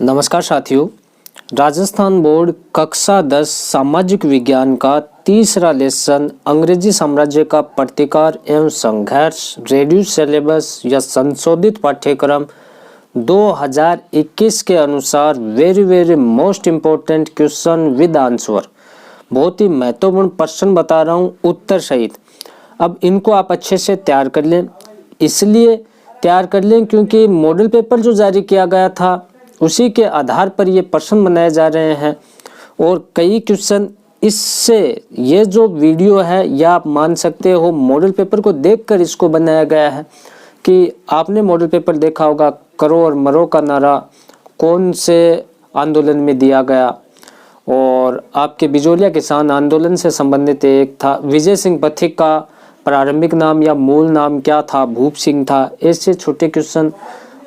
नमस्कार साथियों। राजस्थान बोर्ड कक्षा 10 सामाजिक विज्ञान का तीसरा लेसन अंग्रेजी साम्राज्य का प्रतिकार एवं संघर्ष रेड्यूस सिलेबस या संशोधित पाठ्यक्रम 2021 के अनुसार very most important question with answer, बहुत ही महत्वपूर्ण प्रश्न बता रहा हूँ उत्तर सहित। अब इनको आप अच्छे से तैयार कर लें, इसलिए तैयार कर लें क्योंकि मॉडल पेपर जो जारी किया गया था उसी के आधार पर ये प्रश्न बनाए जा रहे हैं और कई क्वेश्चन इससे, ये जो वीडियो है या आप मान सकते हो मॉडल पेपर को देखकर इसको बनाया गया है कि आपने मॉडल पेपर देखा होगा। करो और मरो का नारा कौन से आंदोलन में दिया गया, और आपके बिजोलिया किसान आंदोलन से संबंधित एक था। विजय सिंह पथिक का प्रारंभिक नाम या मूल नाम क्या था, भूप सिंह था। ऐसे छोटे क्वेश्चन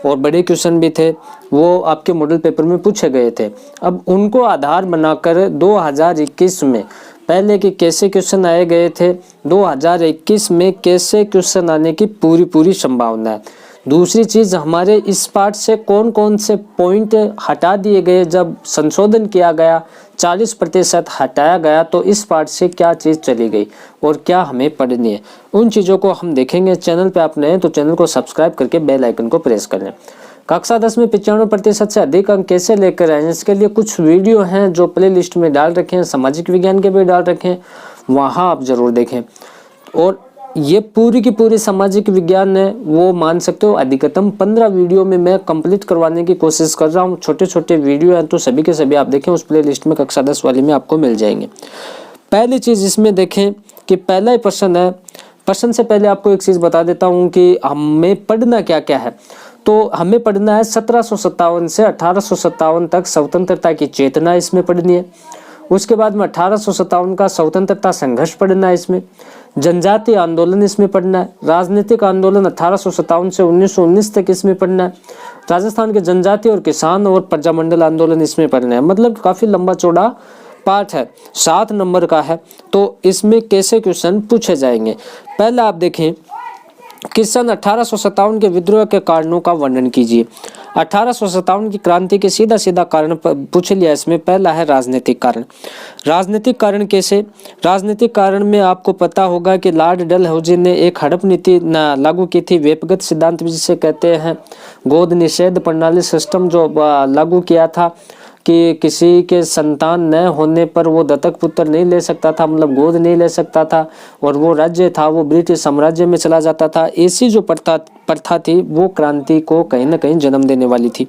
और बड़े क्वेश्चन भी थे, वो आपके मॉडल पेपर में पूछे गए थे। अब उनको आधार बनाकर 2021 में पहले के कैसे क्वेश्चन आए गए थे, 2021 में कैसे क्वेश्चन आने की पूरी संभावना है। दूसरी चीज़, हमारे इस पार्ट से कौन कौन से पॉइंट हटा दिए गए, जब संशोधन किया गया 40% हटाया गया तो इस पार्ट से क्या चीज़ चली गई और क्या हमें पढ़नी है, उन चीज़ों को हम देखेंगे। चैनल पे आप नए हैं तो चैनल को सब्सक्राइब करके बेल आइकन को प्रेस कर लें। कक्षा 10 में 95% से अधिक अंक कैसे लेकर आए, इसके लिए कुछ वीडियो हैं जो प्ले लिस्ट में डाल रखे हैं, सामाजिक विज्ञान के भी डाल रखे हैं, वहाँ आप ज़रूर देखें। और ये पूरी की पूरी सामाजिक विज्ञान है, वो मान सकते हो अधिकतम 15 वीडियो में मैं कंप्लीट करवाने की कोशिश कर रहा हूँ। छोटे छोटे वीडियो हैं तो सभी के सभी आप देखें, उस प्ले लिस्ट में कक्षा 10 वाली में आपको मिल जाएंगे। पहली चीज़ इसमें देखें कि पहला ही प्रश्न है। प्रश्न से पहले आपको एक चीज़ बता देता हूँ कि हमें पढ़ना क्या क्या है। तो हमें पढ़ना है 1757 से 1857 तक स्वतंत्रता की चेतना, इसमें पढ़नी है। उसके बाद में 1857 का स्वतंत्रता संघर्ष पढ़ना है, इसमें जनजातीय आंदोलन इसमें पढ़ना है। राजनीतिक आंदोलन 1857 से 1919 तक इसमें पढ़ना है। राजस्थान के जनजातीय और किसान और प्रजामंडल आंदोलन इसमें पढ़ना है। मतलब काफ़ी लंबा चौड़ा पार्ट है, 7 नंबर का है। तो इसमें कैसे क्वेश्चन पूछे जाएंगे, पहला आप देखें कि सन 1857 के विद्रोह के कारणों का वर्णन कीजिए। 1857 की क्रांति के सीधा कारण पूछ लिया इसमें। पहला है राजनीतिक कारण। राजनीतिक कारण कैसे, राजनीतिक कारण में आपको पता होगा कि लॉर्ड डलहौजी ने एक हड़प नीति लागू की थी, वेपगत सिद्धांत जिसे कहते हैं, गोद निषेध प्रणाली सिस्टम जो लागू किया था कि किसी के संतान न होने पर वो दत्तक पुत्र नहीं ले सकता था, मतलब गोद नहीं ले सकता था, और वो राज्य था वो ब्रिटिश साम्राज्य में चला जाता था। ऐसी जो प्रथा थी वो क्रांति को कहीं ना कहीं जन्म देने वाली थी।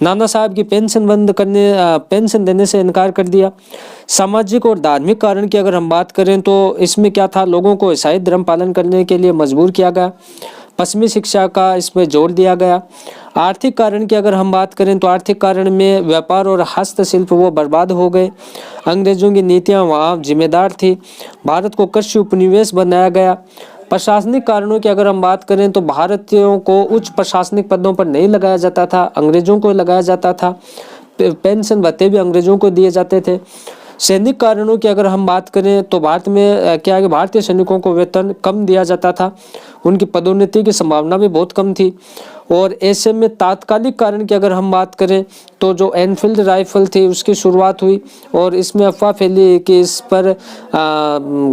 नाना साहब की पेंशन देने से इनकार कर दिया। सामाजिक और धार्मिक कारण की अगर हम बात करें तो इसमें क्या था, लोगों को ईसाई धर्म पालन करने के लिए मजबूर किया गया। पश्चिमी शिक्षा का इसमें जोर दिया गया। आर्थिक कारण की अगर हम बात करें तो आर्थिक कारण में व्यापार और हस्तशिल्प वो बर्बाद हो गए। अंग्रेजों की नीतियां वहाँ जिम्मेदार थी। भारत को कृषि उपनिवेश बनाया गया। प्रशासनिक कारणों की अगर हम बात करें तो भारतीयों को उच्च प्रशासनिक पदों पर नहीं लगाया जाता था, अंग्रेजों को लगाया जाता था। पेंशन भत्ते भी अंग्रेजों को दिए जाते थे। सैनिक कारणों की अगर हम बात करें तो भारत में क्या है कि भारतीय सैनिकों को वेतन कम दिया जाता था, उनकी पदोन्नति की संभावना भी बहुत कम थी। और ऐसे में तात्कालिक कारण की अगर हम बात करें तो जो एनफील्ड राइफल थी उसकी शुरुआत हुई, और इसमें अफवाह फैली कि इस पर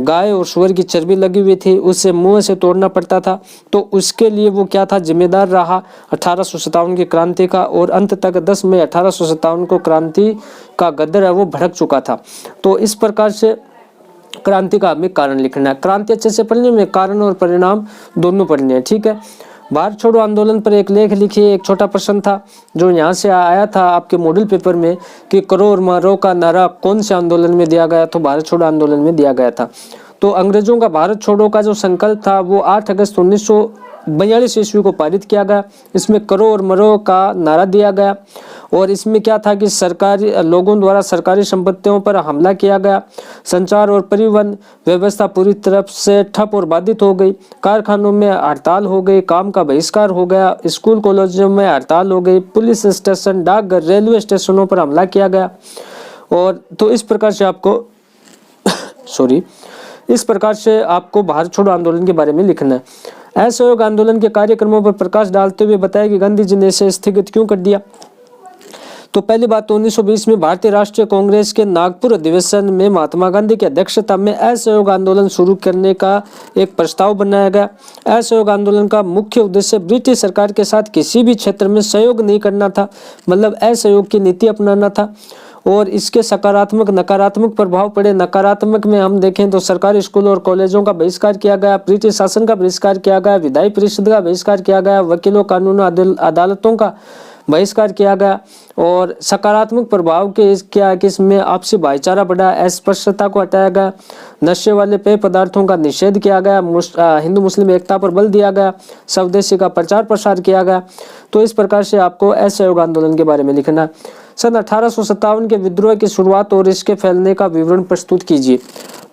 गाय और सूअर की चर्बी लगी हुई थी, उससे मुंह से तोड़ना पड़ता था। तो उसके लिए वो क्या था, जिम्मेदार रहा 1857 की क्रांति का। और अंत तक 10 मई 1857 को क्रांति का गदर है वो भड़क चुका था। तो इस प्रकार से क्रांति का हमें कारण लिखना है। क्रांति अच्छे से पढ़ने में कारण और परिणाम दोनों पढ़ने हैं, ठीक है। भारत छोड़ो आंदोलन पर एक लेख लिखिए। एक छोटा प्रश्न था जो यहाँ से आया था आपके मॉडल पेपर में कि करो और मरो का नारा कौन से आंदोलन में दिया गया, तो भारत छोड़ो आंदोलन में दिया गया था। तो अंग्रेजों का भारत छोड़ो का जो संकल्प था वो 8 अगस्त 1942 ईस्वी को पारित किया गया। इसमें करो और मरो का नारा दिया गया, और इसमें क्या था कि सरकारी लोगों द्वारा सरकारी संपत्तियों पर हमला किया गया। संचार और परिवहन व्यवस्था पूरी तरफ से ठप और बाधित हो गई। कारखानों में हड़ताल हो गई, काम का बहिष्कार हो गया, स्कूल कॉलेजों में हड़ताल हो गई, पुलिस स्टेशन, डाकघर, रेलवे स्टेशनों पर हमला किया गया। और तो इस प्रकार से आपको इस प्रकार से आपको भारत छोड़ो आंदोलन के बारे में लिखना है। असहयोग आंदोलन के कार्यक्रमों पर प्रकाश डालते हुए बताया कि गांधी जी ने इसे स्थगित क्यों कर दिया। तो पहली बात तो 1920 में भारतीय राष्ट्रीय कांग्रेस के नागपुर अधिवेशन में महात्मा गांधी की अध्यक्षता में असहयोग आंदोलन शुरू करने का एक प्रस्ताव बनाया गया। असहयोग आंदोलन का मुख्य उद्देश्य ब्रिटिश सरकार के साथ किसी भी क्षेत्र में सहयोग नहीं करना था, मतलब असहयोग की नीति अपनाना था। और इसके सकारात्मक नकारात्मक प्रभाव पड़े। नकारात्मक में हम देखें तो सरकारी स्कूलों और कॉलेजों का बहिष्कार किया गया, ब्रिटिश शासन का बहिष्कार किया गया, विधायी परिषद का बहिष्कार किया गया, वकीलों कानून अदालतों का बहिष्कार किया गया। और सकारात्मक प्रभाव के क्या कि इसमें आपसी भाईचारा बढ़ा, अस्पृश्यता को हटाया गया, नशे वाले पेय पदार्थों का निषेध किया गया, हिंदू मुस्लिम एकता पर बल दिया गया, स्वदेशी का प्रचार प्रसार किया गया। तो इस प्रकार से आपको असहयोग आंदोलन के बारे में लिखना है। सन 1857 के विद्रोह की शुरुआत और इसके फैलने का विवरण प्रस्तुत कीजिए।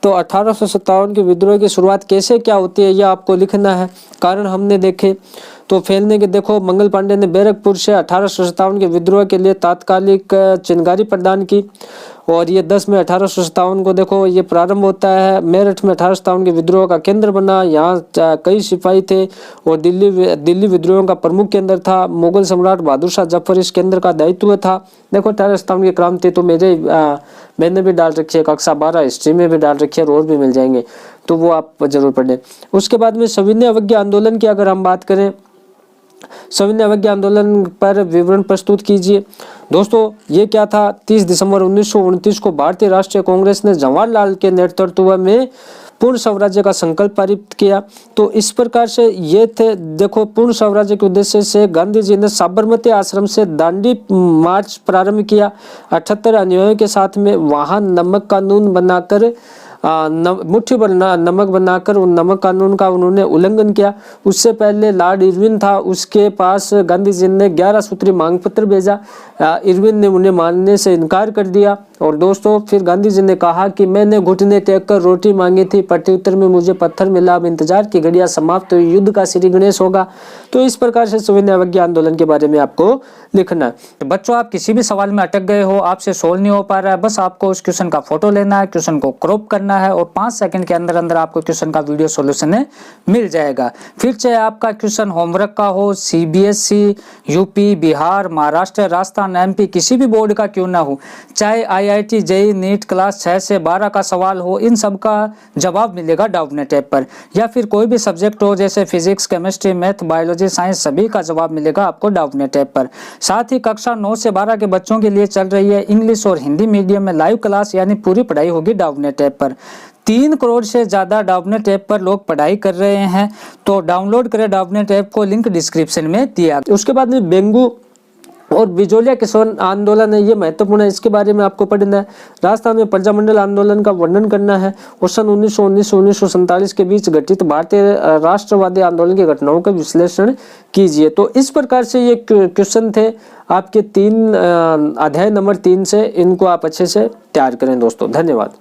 तो 1857 के विद्रोह की शुरुआत कैसे क्या होती है यह आपको लिखना है। कारण हमने देखे तो फैलने के देखो, मंगल पांडे ने बैरकपुर से 1857 के विद्रोह के लिए तात्कालिक चिनगारी प्रदान की और ये 10 में 1857 को देखो ये प्रारंभ होता है। मेरठ में 1857 के विद्रोह का केंद्र बना, यहाँ कई सिपाही थे और दिल्ली विद्रोह का प्रमुख केंद्र था। मुगल सम्राट बहादुर शाह जफर इस केंद्र का दायित्व था। देखो 1857 की क्रांति तो मैंने भी डाल रखी है, कक्षा 12 हिस्ट्री में भी डाल रखी है और भी मिल जाएंगे, तो वो आप जरूर पढ़ें। उसके बाद में सविनय अवज्ञा आंदोलन की अगर हम बात करें, सविनय अवज्ञा आंदोलन पर विवरण प्रस्तुत कीजिए। दोस्तों ये क्या था, 30 दिसंबर 1929 को भारतीय राष्ट्रीय कांग्रेस ने जवाहरलाल के नेतृत्व में पूर्ण स्वराज्य का संकल्प पारित किया। तो इस प्रकार से ये थे, देखो पूर्ण स्वराज्य के उद्देश्य से गांधी जी ने साबरमती आश्रम से दांडी मार्च प्रारंभ किया। 78 अनुयायियों के साथ में वहां नमक कानून बनाकर मुट्ठी भर नमक बनाकर उन नमक कानून का उन्होंने उल्लंघन किया। उससे पहले लॉर्ड इरविन था, उसके पास गांधी जी ने 11 सूत्री मांग पत्र भेजा। इरविन ने उन्हें मानने से इनकार कर दिया। और दोस्तों फिर गांधी जी ने कहा कि मैंने घुटने टेक कर रोटी मांगी थी, प्रत्युत्तर में मुझे पत्थर मिला, अब इंतजार की घड़ियां समाप्त हुई, युद्ध का श्री गणेश होगा। तो इस प्रकार से सविनय अवज्ञा आंदोलन के बारे में आपको लिखना है। बच्चों आप किसी भी सवाल में अटक गए हो, आपसे सोल्व नहीं हो पा रहा है, बस आपको उस क्वेश्चन का फोटो लेना है, क्वेश्चन को क्रॉप करना है और 5 सेकंड के अंदर अंदर आपको क्वेश्चन का वीडियो सॉल्यूशन मिल जाएगा। फिर चाहे आपका क्वेश्चन होमवर्क का हो, CBSE, UP, Bihar, Maharashtra, Rajasthan, MP किसी भी बोर्ड का क्यों ना हो, चाहे आईआईटी, जेईई, नीट क्लास 6 से 12 का सवाल हो, इन सब का जवाब मिलेगा डाउटनेट ऐप पर। या फिर कोई भी सब्जेक्ट हो जैसे physics, chemistry, math, biology, science, सभी का जवाब मिलेगा आपको डाउटनेट ऐप पर। साथ ही कक्षा 9 से 12 के बच्चों के लिए चल रही है इंग्लिश और हिंदी मीडियम में लाइव क्लास, यानी पूरी पढ़ाई होगी डाउटनेट ऐप पर। 3 करोड़ से ज्यादा डाउटनेट ऐप पर लोग पढ़ाई कर रहे हैं, तो डाउनलोड करें डाउटनेट ऐप को, लिंक डिस्क्रिप्शन में दिया। उसके बाद में डेंगू और बिजोलिया किसान आंदोलन है, ये महत्वपूर्ण है, इसके बारे में आपको पढ़ना है। राजस्थान में प्रजामंडल आंदोलन का वर्णन करना है और सन 1919 से 1947 के बीच घटित भारतीय राष्ट्रवादी आंदोलन की घटनाओं का विश्लेषण कीजिए। तो इस प्रकार से ये क्वेश्चन थे आपके 3 अध्याय नंबर 3 से, इनको आप अच्छे से तैयार करें दोस्तों। धन्यवाद।